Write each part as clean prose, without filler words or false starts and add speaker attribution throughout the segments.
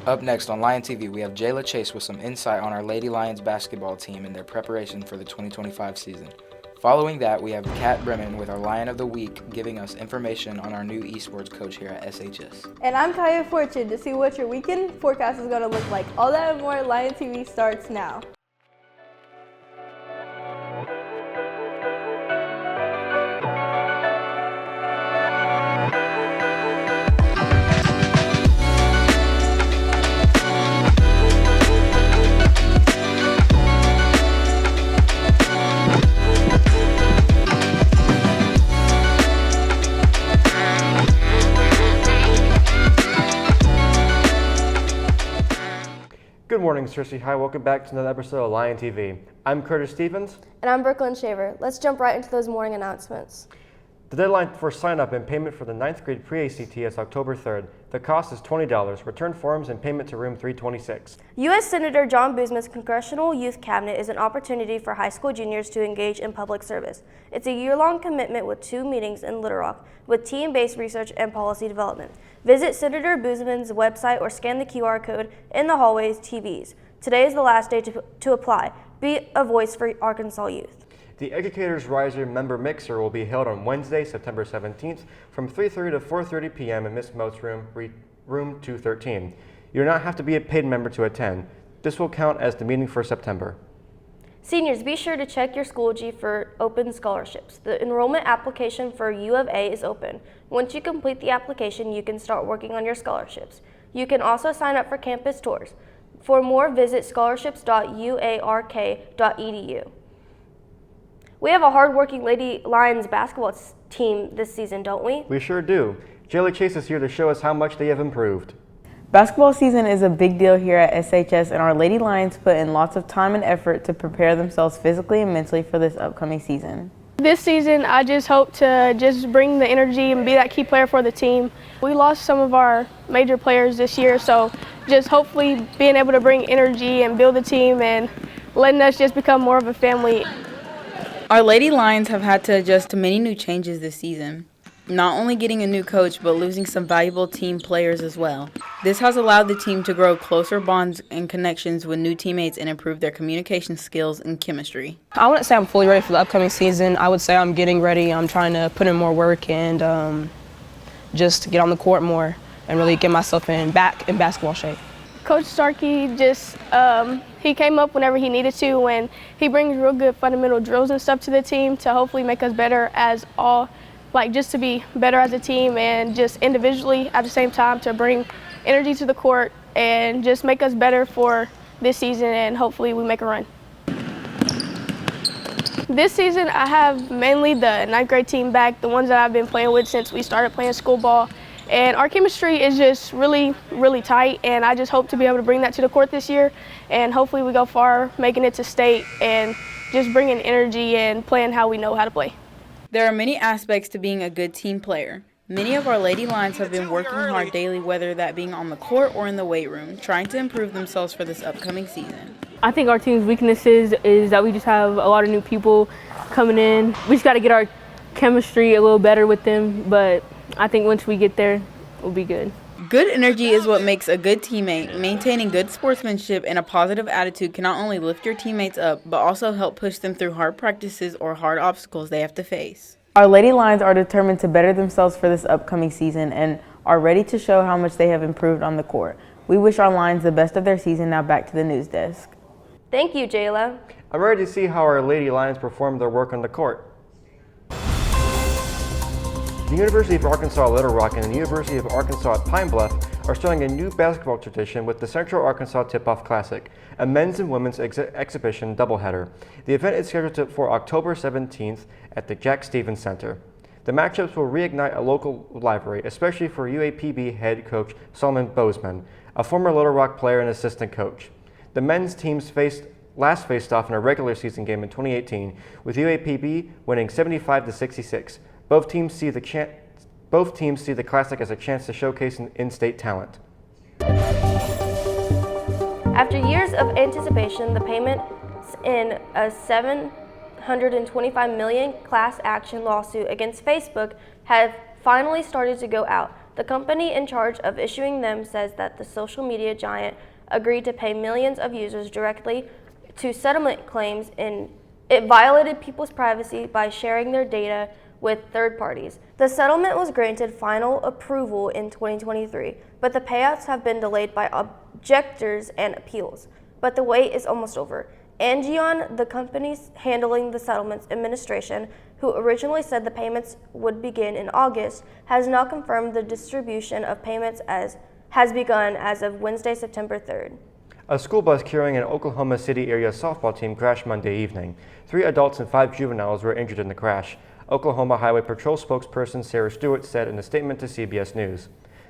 Speaker 1: Up next on Lion TV, we have Jayla Chase with some insight on our Lady Lions basketball team and their preparation for the 2025 season. Following that, we have Kat Bremen with our Lion of the Week, giving us information on our new esports coach here at SHS.
Speaker 2: And I'm Kaya Fortune to see what your weekend forecast is going to look like. All that and more, Lion TV starts now.
Speaker 3: Good morning, Searcy High. Welcome back to another episode of Lion TV. I'm Curtis Stevens.
Speaker 2: And I'm Brooklyn Shaver. Let's jump right into those morning announcements.
Speaker 3: The deadline for sign-up and payment for the 9th grade pre-ACT is October 3rd. The cost is $20. Return forms and payment to room 326.
Speaker 2: U.S. Senator John Boozman's Congressional Youth Cabinet is an opportunity for high school juniors to engage in public service. It's a year-long commitment with 2 meetings in Little Rock with team-based research and policy development. Visit Senator Boozman's website or scan the QR code in the hallways TVs. Today is the last day to apply. Be a voice for Arkansas youth.
Speaker 3: The Educators Riser Member Mixer will be held on Wednesday, September 17th from 3:30 to 4:30 p.m. in Miss Moat's room 213. You do not have to be a paid member to attend. This will count as the meeting for September.
Speaker 2: Seniors, be sure to check your Schoology for open scholarships. The enrollment application for U of A is open. Once you complete the application, you can start working on your scholarships. You can also sign up for campus tours. For more, visit scholarships.uark.edu. We have a hard-working Lady Lions basketball team this season, don't we?
Speaker 3: We sure do. Jayla Chase is here to show us how much they have improved.
Speaker 4: Basketball season is a big deal here at SHS, and our Lady Lions put in lots of time and effort to prepare themselves physically and mentally for this upcoming season.
Speaker 5: This season, I just hope to just bring the energy and be that key player for the team. We lost some of our major players this year, so just hopefully being able to bring energy and build the team and letting us just become more of a family.
Speaker 6: Our Lady Lions have had to adjust to many new changes this season. Not only getting a new coach, but losing some valuable team players as well. This has allowed the team to grow closer bonds and connections with new teammates and improve their communication skills and chemistry.
Speaker 7: I wouldn't say I'm fully ready for the upcoming season. I would say I'm getting ready. I'm trying to put in more work and just get on the court more and really get myself back in basketball shape.
Speaker 5: Coach Starkey he came up whenever he needed to, and he brings real good fundamental drills and stuff to the team to hopefully make us better just to be better as a team and just individually at the same time to bring energy to the court and just make us better for this season, and hopefully we make a run. This season I have mainly the 9th grade team back, the ones that I've been playing with since we started playing school ball. And our chemistry is just really, really tight, and I just hope to be able to bring that to the court this year, and hopefully we go far, making it to state, and just bringing energy and playing how we know how to play.
Speaker 6: There are many aspects to being a good team player. Many of our Lady Lions have been working hard daily, whether that being on the court or in the weight room, trying to improve themselves for this upcoming season.
Speaker 8: I think our team's weaknesses is that we just have a lot of new people coming in. We just got to get our chemistry a little better with them, but I think once we get there, we'll be good.
Speaker 6: Good energy is what makes a good teammate. Maintaining good sportsmanship and a positive attitude can not only lift your teammates up, but also help push them through hard practices or hard obstacles they have to face.
Speaker 4: Our Lady Lions are determined to better themselves for this upcoming season and are ready to show how much they have improved on the court. We wish our Lions the best of their season. Now back to the news desk.
Speaker 2: Thank you, Jayla.
Speaker 3: I'm ready to see how our Lady Lions perform their work on the court. The University of Arkansas at Little Rock and the University of Arkansas at Pine Bluff are starting a new basketball tradition with the Central Arkansas Tip-Off Classic, a men's and women's exhibition doubleheader. The event is scheduled for October 17th at the Jack Stevens Center. The matchups will reignite a local rivalry, especially for UAPB head coach Solomon Bozeman, a former Little Rock player and assistant coach. The men's teams last faced off in a regular season game in 2018, with UAPB winning 75-66. Both teams see the Classic as a chance to showcase in-state talent.
Speaker 2: After years of anticipation, the payments in a $725 million class action lawsuit against Facebook have finally started to go out. The company in charge of issuing them says that the social media giant agreed to pay millions of users directly to settlement claims, and it violated people's privacy by sharing their data with third parties. The settlement was granted final approval in 2023, but the payouts have been delayed by objectors and appeals. But the wait is almost over. Angion, the company handling the settlements administration, who originally said the payments would begin in August, has now confirmed the distribution of payments has begun as of Wednesday, September 3rd.
Speaker 3: A school bus carrying an Oklahoma City area softball team crashed Monday evening. 3 adults and 5 juveniles were injured in the crash. Oklahoma Highway Patrol spokesperson Sarah Stewart said in a statement to CBS News.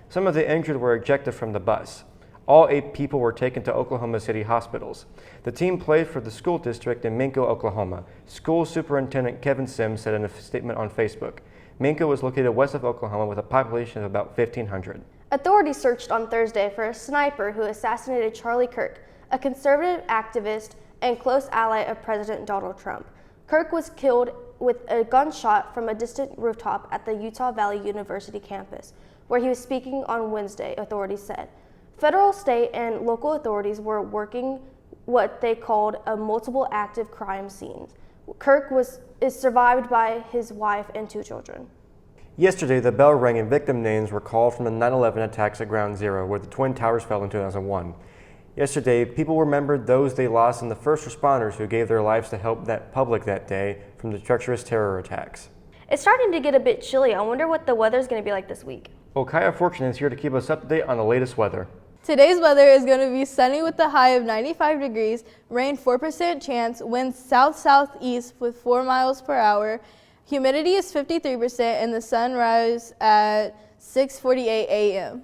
Speaker 3: Some of the injured were ejected from the bus. All 8 people were taken to Oklahoma City hospitals. The team played for the school district in Minko, Oklahoma. School Superintendent Kevin Sims said in a statement on Facebook. Minko is located west of Oklahoma with a population of about 1,500.
Speaker 2: Authorities searched on Thursday for a sniper who assassinated Charlie Kirk, a conservative activist and close ally of President Donald Trump. Kirk was killed with a gunshot from a distant rooftop at the Utah Valley University campus, where he was speaking on Wednesday, authorities said. Federal, state, and local authorities were working what they called a multiple active crime scene. Kirk is survived by his wife and 2 children.
Speaker 3: Yesterday, the bell rang and victim names were called from the 9/11 attacks at Ground Zero, where the Twin Towers fell in 2001. Yesterday, people remembered those they lost and the first responders who gave their lives to help that public that day from the treacherous terror attacks.
Speaker 2: It's starting to get a bit chilly. I wonder what the weather's going to be like this week.
Speaker 3: Well, Kaya Fortune is here to keep us up to date on the latest weather.
Speaker 9: Today's weather is going to be sunny with a high of 95 degrees, rain 4% chance, winds south-southeast with 4 miles per hour. Humidity is 53% and the sun rises at 6:48 a.m.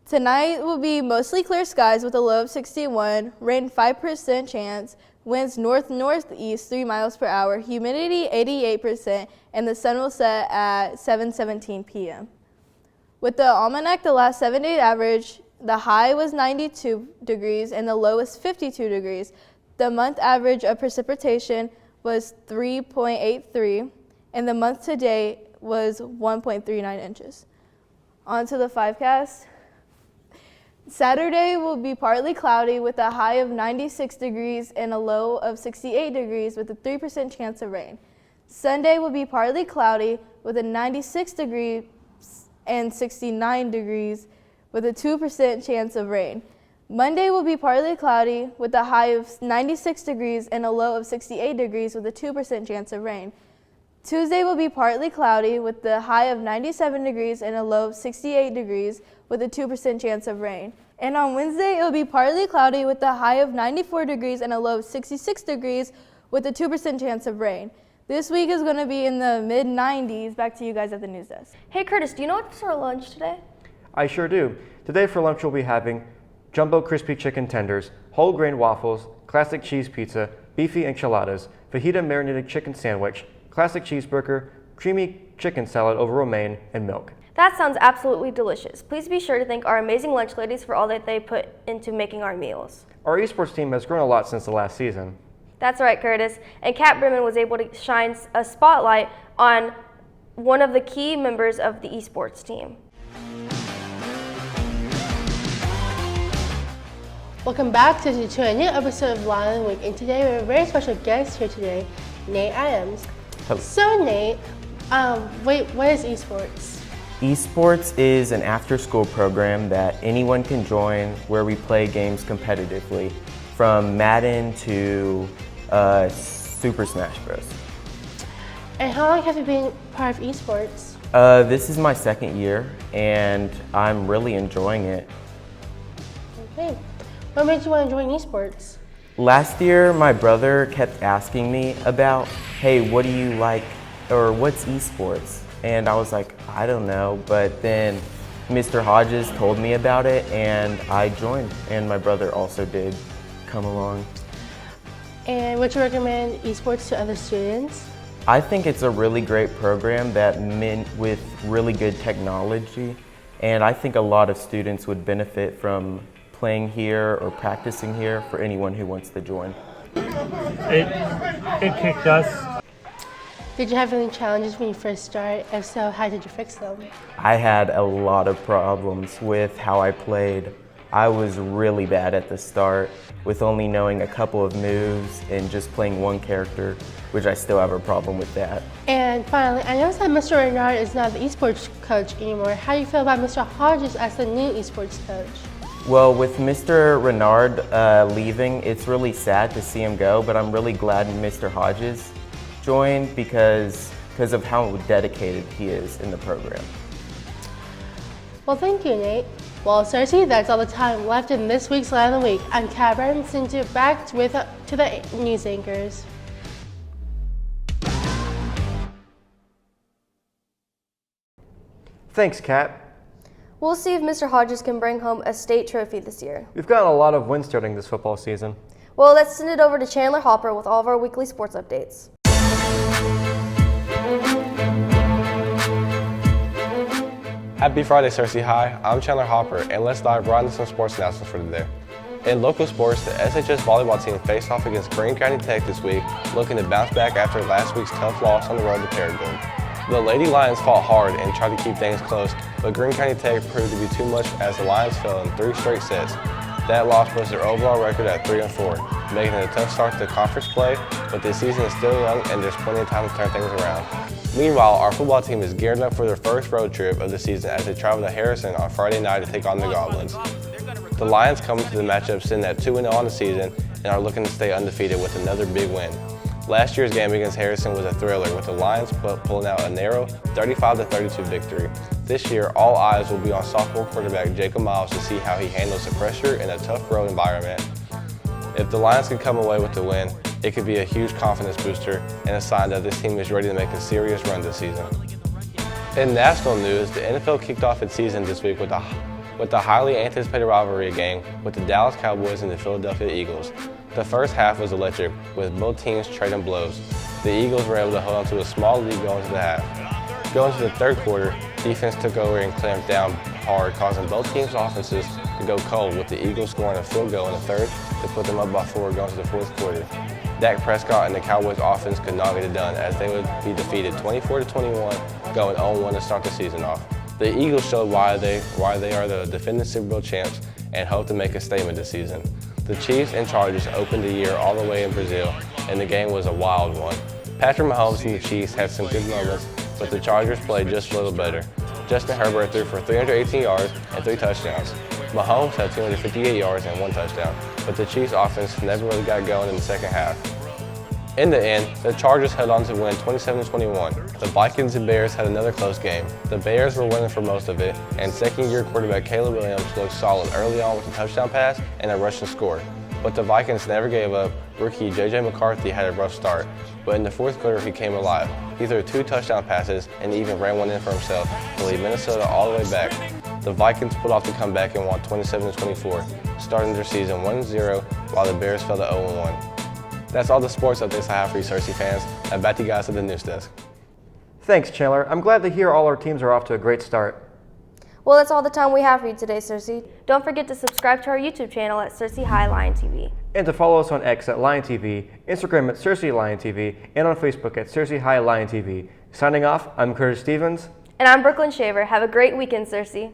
Speaker 9: Tonight will be mostly clear skies with a low of 61, rain 5% chance, winds north-northeast 3 miles per hour, humidity 88%, and the sun will set at 7:17 p.m. With the almanac, the last 7-day average, the high was 92 degrees and the low was 52 degrees. The month average of precipitation was 3.83, and the month to date was 1.39 inches. On to the 5cast. Saturday will be partly cloudy with a high of 96 degrees and a low of 68 degrees with a 3% chance of rain. Sunday will be partly cloudy with a 96 degrees and 69 degrees with a 2% chance of rain. Monday will be partly cloudy with a high of 96 degrees and a low of 68 degrees with a 2% chance of rain. Tuesday will be partly cloudy with a high of 97 degrees and a low of 68 degrees with a 2% chance of rain. And on Wednesday, it will be partly cloudy with a high of 94 degrees and a low of 66 degrees with a 2% chance of rain. This week is going to be in the mid-90s. Back to you guys at the news desk.
Speaker 2: Hey Curtis, do you know what's for lunch today?
Speaker 3: I sure do. Today for lunch we'll be having jumbo crispy chicken tenders, whole grain waffles, classic cheese pizza, beefy enchiladas, fajita marinated chicken sandwich, classic cheeseburger, creamy chicken salad over romaine, and milk.
Speaker 2: That sounds absolutely delicious. Please be sure to thank our amazing lunch ladies for all that they put into making our meals.
Speaker 3: Our esports team has grown a lot since the last season.
Speaker 2: That's right, Curtis. And Kat Bremen was able to shine a spotlight on one of the key members of the esports team.
Speaker 10: Welcome back to a new episode of Lion Week, and today we have a very special guest here today, Nate Adams.
Speaker 11: Hello.
Speaker 10: So Nate, what is esports?
Speaker 11: Esports is an after-school program that anyone can join where we play games competitively, from Madden to Super Smash Bros.
Speaker 10: And how long have you been part of esports?
Speaker 11: This is my second year, and I'm really enjoying it.
Speaker 10: Okay. What made you want to join esports?
Speaker 11: Last year, my brother kept asking me about, hey, what do you like, or what's esports? And I was like, I don't know, but then Mr. Hodges told me about it, and I joined, and my brother also did come along.
Speaker 10: And would you recommend esports to other students?
Speaker 11: I think it's a really great program that with really good technology, and I think a lot of students would benefit from playing here or practicing here for anyone who wants to join.
Speaker 12: It kicked us.
Speaker 10: Did you have any challenges when you first started? If so, how did you fix them?
Speaker 11: I had a lot of problems with how I played. I was really bad at the start with only knowing a couple of moves and just playing one character, which I still have a problem with that.
Speaker 10: And finally, I noticed that Mr. Renard is not the esports coach anymore. How do you feel about Mr. Hodges as the new esports coach?
Speaker 11: Well, with Mr. Renard leaving, it's really sad to see him go, but I'm really glad Mr. Hodges joined because of how dedicated he is in the program.
Speaker 10: Well, thank you, Nate. Well, Cersei, that's all the time left in this week's Line of the Week. I'm Kat Brown, sending you back to the news anchors.
Speaker 3: Thanks, Kat.
Speaker 2: We'll see if Mr. Hodges can bring home a state trophy this year.
Speaker 3: We've gotten a lot of wins starting this football season.
Speaker 2: Well, let's send it over to Chandler Hopper with all of our weekly sports updates.
Speaker 12: Happy Friday, Cersei High. I'm Chandler Hopper, and let's dive right into some sports announcements for today. In local sports, the SHS volleyball team faced off against Greene County Tech this week, looking to bounce back after last week's tough loss on the road to Paragould. The Lady Lions fought hard and tried to keep things close, but Greene County Tech proved to be too much as the Lions fell in 3 straight sets. That loss puts their overall record at 3-4, making it a tough start to conference play, but the season is still young and there's plenty of time to turn things around. Meanwhile, our football team is geared up for their first road trip of the season as they travel to Harrison on Friday night to take on the Goblins. The Lions come into the matchup sitting at 2-0 on the season and are looking to stay undefeated with another big win. Last year's game against Harrison was a thriller, with the Lions pulling out a narrow 35-32 victory. This year, all eyes will be on sophomore quarterback Jacob Miles to see how he handles the pressure in a tough road environment. If the Lions can come away with the win, it could be a huge confidence booster and a sign that this team is ready to make a serious run this season. In national news, the NFL kicked off its season this week with a highly anticipated rivalry game with the Dallas Cowboys and the Philadelphia Eagles. The first half was electric, with both teams trading blows. The Eagles were able to hold on to a small lead going into the half. Going into the third quarter, defense took over and clamped down hard, causing both teams' offenses to go cold, with the Eagles scoring a field goal in the third to put them up by 4 going to the fourth quarter. Dak Prescott and the Cowboys offense could not get it done, as they would be defeated 24-21, going 0-1 to start the season off. The Eagles showed why they are the defending Super Bowl champs and hope to make a statement this season. The Chiefs and Chargers opened the year all the way in Brazil, and the game was a wild one. Patrick Mahomes and the Chiefs had some good moments, but the Chargers played just a little better. Justin Herbert threw for 318 yards and 3 touchdowns. Mahomes had 258 yards and 1 touchdown, but the Chiefs offense never really got going in the second half. In the end, the Chargers held on to win 27-21. The Vikings and Bears had another close game. The Bears were winning for most of it, and second-year quarterback Caleb Williams looked solid early on with a touchdown pass and a rushing score. But the Vikings never gave up. Rookie J.J. McCarthy had a rough start, but in the fourth quarter he came alive. He threw 2 touchdown passes and even ran one in for himself to lead Minnesota all the way back. The Vikings pulled off the comeback and won 27-24, starting their season 1-0 while the Bears fell to 0-1. That's all the sports updates I have for you, Cersei fans. Now back to you guys at the news desk.
Speaker 3: Thanks, Chandler. I'm glad to hear all our teams are off to a great start.
Speaker 2: Well, that's all the time we have for you today, Cersei. Don't forget to subscribe to our YouTube channel at Cersei High Lion TV.
Speaker 3: And to follow us on X at Lion TV, Instagram at Cersei Lion TV, and on Facebook at Cersei High Lion TV. Signing off, I'm Curtis Stevens.
Speaker 2: And I'm Brooklyn Shaver. Have a great weekend, Cersei.